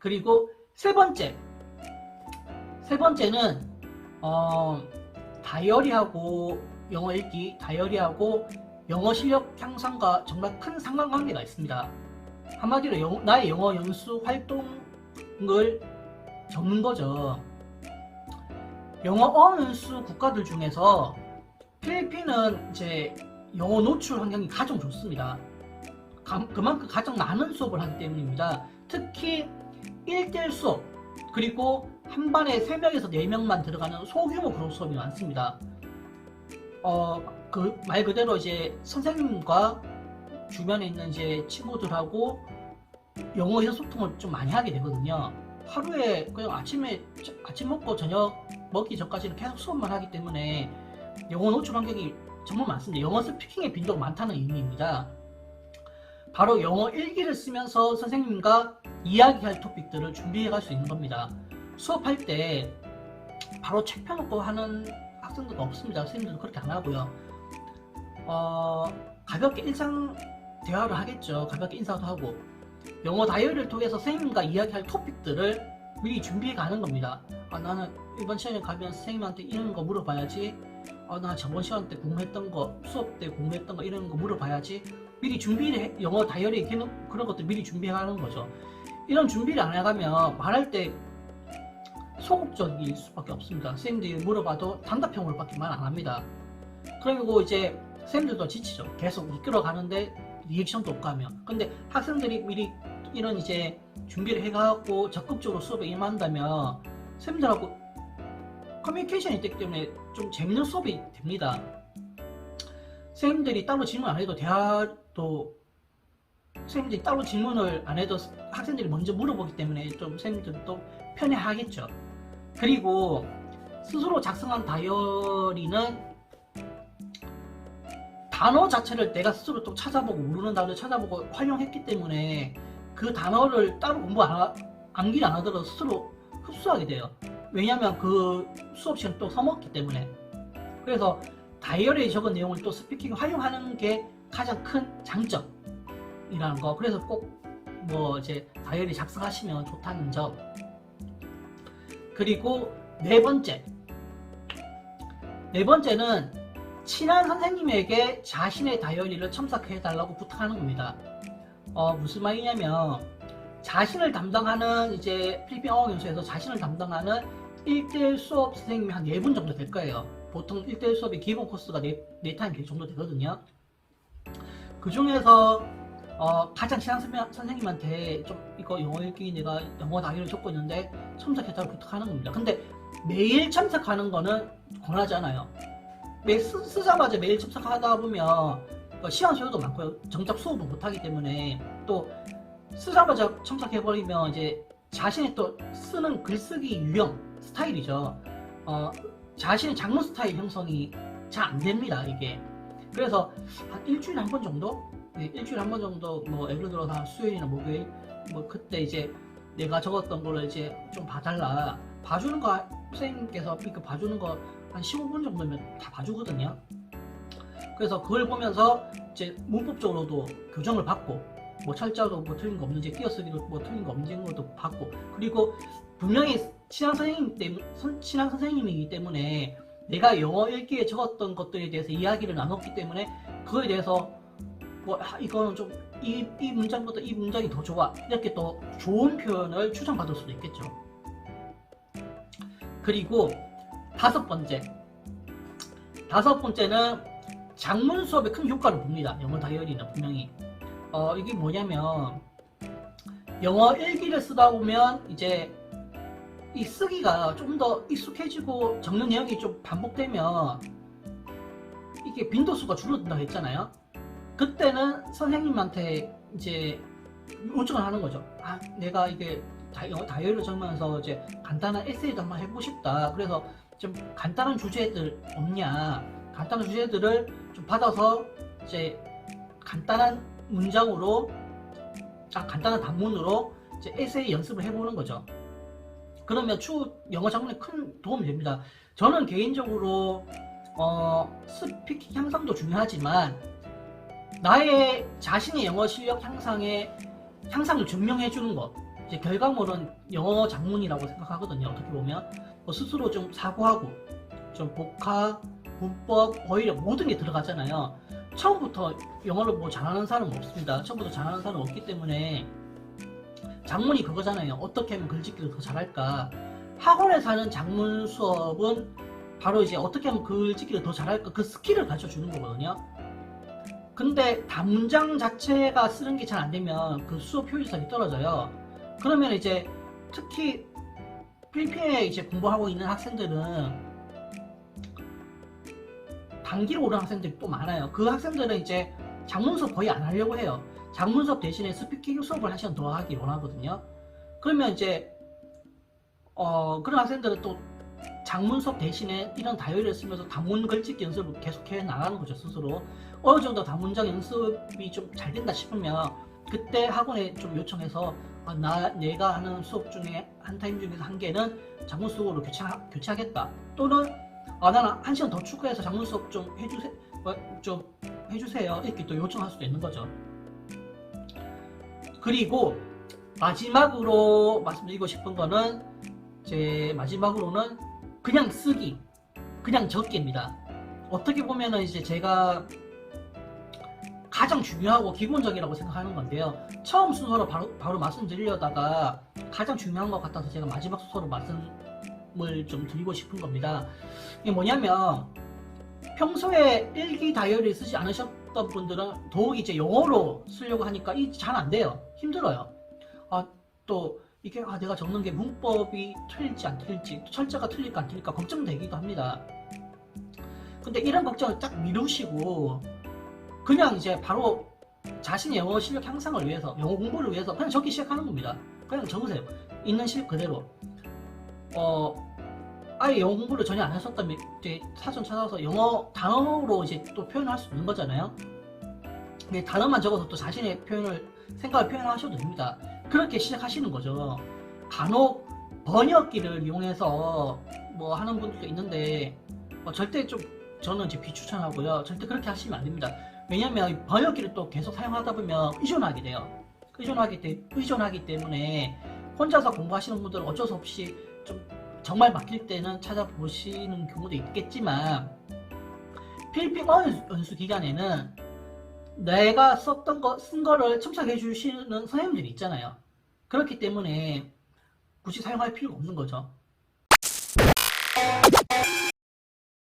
그리고 세 번째는 다이어리하고 영어 읽기, 다이어리하고 영어 실력 향상과 정말 큰 상관관계가 있습니다. 한마디로 나의 영어 연수 활동을 적는 거죠. 영어 어연수 국가들 중에서 필리핀은 이제 영어 노출 환경이 가장 좋습니다. 그만큼 가장 많은 수업을 하기 때문입니다. 특히 1대1 수업, 그리고 한 반에 3명에서 4명만 들어가는 소규모 그룹 수업이 많습니다. 그 말 그대로 이제 선생님과 주변에 있는 이제 친구들하고 영어 소통을 좀 많이 하게 되거든요. 하루에 그냥 아침 먹고 저녁 먹기 전까지는 계속 수업만 하기 때문에 영어 노출 환경이 정말 많습니다. 영어 스피킹의 빈도가 많다는 의미입니다. 바로 영어 일기를 쓰면서 선생님과 이야기할 토픽들을 준비해 갈 수 있는 겁니다. 수업할 때 바로 책 펴놓고 하는 학생들도 없습니다. 선생님들도 그렇게 안 하고요. 가볍게 일상 대화를 하겠죠. 가볍게 인사도 하고 영어 다이어리를 통해서 선생님과 이야기할 토픽들을 미리 준비해 가는 겁니다. 나는 이번 시간에 가면 선생님한테 이런 거 물어봐야지. 나 저번 시간 때 공부했던 거, 수업 때 공부했던 거 이런 거 물어봐야지. 미리 준비를 영어 다이어리 그런 것들 미리 준비해 가는 거죠. 이런 준비를 안 해가면 말할 때 소극적일 수밖에 없습니다. 선생님들이 물어봐도 단답형으로 밖에 말 안 합니다. 그리고 이제 선생님들도 지치죠. 계속 이끌어 가는데 리액션도 없고 하면. 근데 학생들이 미리 이런 이제 준비를 해가고 적극적으로 수업에 임한다면 선생님들하고 커뮤니케이션이 있기 때문에 좀 재밌는 수업이 됩니다. 선생님들이 따로 질문 안 해도 선생님들이 따로 질문을 안 해도 학생들이 먼저 물어보기 때문에 좀 선생님들도 편해하겠죠. 그리고 스스로 작성한 다이어리는 단어 자체를 내가 스스로 또 찾아보고 모르는 단어를 찾아보고 활용했기 때문에 그 단어를 따로 암기를 안 하더라도 스스로 흡수하게 돼요. 왜냐하면 그 수업 시간 또 써먹기 때문에. 그래서 다이어리에 적은 내용을 또 스피킹 활용하는 게 가장 큰 장점이라는 거. 그래서 꼭 이제 다이어리 작성하시면 좋다는 점. 그리고 네 번째는 친한 선생님에게 자신의 다이어리를 첨삭해달라고 부탁하는 겁니다. 무슨 말이냐면 자신을 담당하는 이제 필리핀 어학연수에서 자신을 담당하는 1대1 수업 선생님이 한 4분 정도 될 거예요. 보통 1대1 수업의 기본 코스가 4타임 정도 되거든요. 그 중에서 가장 친한 선생님한테 좀 이거 영어 읽기 내가 영어 다이어리를 적고 있는데 첨삭해달라고 부탁하는 겁니다. 근데 매일 첨삭하는 거는 권하지 않아요. 쓰자마자 매일 첨삭하다 보면 시간 소요도 많고요. 정작 수업을 못하기 때문에 또 쓰자마자 첨삭해버리면 이제 자신의 또 쓰는 글쓰기 유형 스타일이죠. 자신의 장문 스타일 형성이 잘 안 됩니다. 이게. 그래서 한 일주일에 한 번 정도? 네, 일주일에 한 번 정도 예를 들어서 수요일이나 목요일 그때 이제 내가 적었던 거를 이제 좀 봐달라. 봐주는 거 선생님께서 이렇게 봐주는 거 한 15분 정도면 다 봐주거든요. 그래서 그걸 보면서 이제 문법적으로도 교정을 받고 철자도 틀린 거 없는지 띄어쓰기도 틀린 거 없는지 것도 받고 그리고 분명히 친한 선생님이기 때문에 내가 영어 읽기에 적었던 것들에 대해서 이야기를 나눴기 때문에 그거에 대해서 이거는 좀 이 문장보다 이 문장이 더 좋아 이렇게 또 좋은 표현을 추천받을 수도 있겠죠. 그리고 다섯 번째는 장문 수업에 큰 효과를 봅니다. 영어 다이어리는 분명히. 이게 뭐냐면 영어 일기를 쓰다 보면 이제 이 쓰기가 좀 더 익숙해지고 적는 내용이 좀 반복되면 이게 빈도수가 줄어든다고 했잖아요. 그때는 선생님한테 이제 요청을 하는 거죠. 내가 이게 영어 다이어리를 적으면서 이제 간단한 에세이도 한번 해보고 싶다. 그래서 좀 간단한 주제들 없냐? 간단한 주제들을 좀 받아서 이제 간단한 문장으로 간단한 단문으로 이제 에세이 연습을 해보는 거죠. 그러면 추후 영어 작문에 큰 도움이 됩니다. 저는 개인적으로 스피킹 향상도 중요하지만 나의 자신의 영어 실력 향상을 증명해 주는 것 이제 결과물은 영어 작문이라고 생각하거든요. 어떻게 보면 스스로 좀 사고하고 좀 복화, 문법, 어휘력 모든 게 들어가잖아요. 처음부터 영어를 뭐 잘하는 사람은 없습니다. 처음부터 잘하는 사람은 없기 때문에 작문이 그거잖아요. 어떻게 하면 글짓기를 더 잘할까. 학원에서 하는 작문 수업은 바로 이제 어떻게 하면 글짓기를 더 잘할까 그 스킬을 가르쳐 주는 거거든요. 근데 단문장 자체가 쓰는 게 잘 안 되면 그 수업 효율성이 떨어져요. 그러면 이제 특히 필리핀에 이제 공부하고 있는 학생들은 단기로 오는 학생들이 또 많아요. 그 학생들은 이제 작문 수업 거의 안 하려고 해요. 작문 수업 대신에 스피킹 수업을 한 시간 더 하기 원하거든요. 그러면 이제 그런 학생들은 또 작문 수업 대신에 이런 다이어리를 쓰면서 단문 글짓기 연습을 계속해 나가는 거죠. 스스로 어느 정도 단문장 연습이 좀 잘 된다 싶으면 그때 학원에 좀 요청해서 내가 하는 수업 중에 한 타임 중에서 한 개는 작문 수업으로 교체하겠다. 또는 나는 한 시간 더 추가해서 작문 수업 좀 해주세요. 이렇게 또 요청할 수도 있는 거죠. 그리고 마지막으로 말씀드리고 싶은 거는 마지막으로는 그냥 쓰기, 그냥 적기입니다. 어떻게 보면은 이제 제가 가장 중요하고 기본적이라고 생각하는 건데요. 처음 순서로 바로 말씀드리려다가 가장 중요한 것 같아서 제가 마지막 순서로 말씀을 좀 드리고 싶은 겁니다. 이게 뭐냐면 평소에 일기 다이어리 쓰지 않으셨던 분들은 더욱 이제 영어로 쓰려고 하니까 이게 잘 안 돼요. 힘들어요. 또 이게 내가 적는 게 문법이 틀릴지 안 틀릴지, 철자가 틀릴까 안 틀릴까 걱정되기도 합니다. 근데 이런 걱정을 딱 미루시고 그냥 이제 바로 자신의 영어 실력 향상을 위해서, 영어 공부를 위해서 그냥 적기 시작하는 겁니다. 그냥 적으세요. 있는 실 그대로. 아예 영어 공부를 전혀 안 하셨다면 이제 사전 찾아서 영어 단어로 이제 또 표현할 수 있는 거잖아요. 근데 단어만 적어서 또 자신의 생각을 표현하셔도 됩니다. 그렇게 시작하시는 거죠. 간혹 번역기를 이용해서 뭐 하는 분들도 있는데 절대 저는 이제 비추천하고요. 절대 그렇게 하시면 안 됩니다. 왜냐면 번역기를 또 계속 사용하다 보면 의존하게 돼요. 의존하기 때문에 혼자서 공부하시는 분들은 어쩔 수 없이 좀 정말 막힐 때는 찾아보시는 경우도 있겠지만 필리핀 어휘 연수 기간에는 내가 쓴 거를 첨삭해 주시는 선생님들이 있잖아요. 그렇기 때문에 굳이 사용할 필요가 없는 거죠.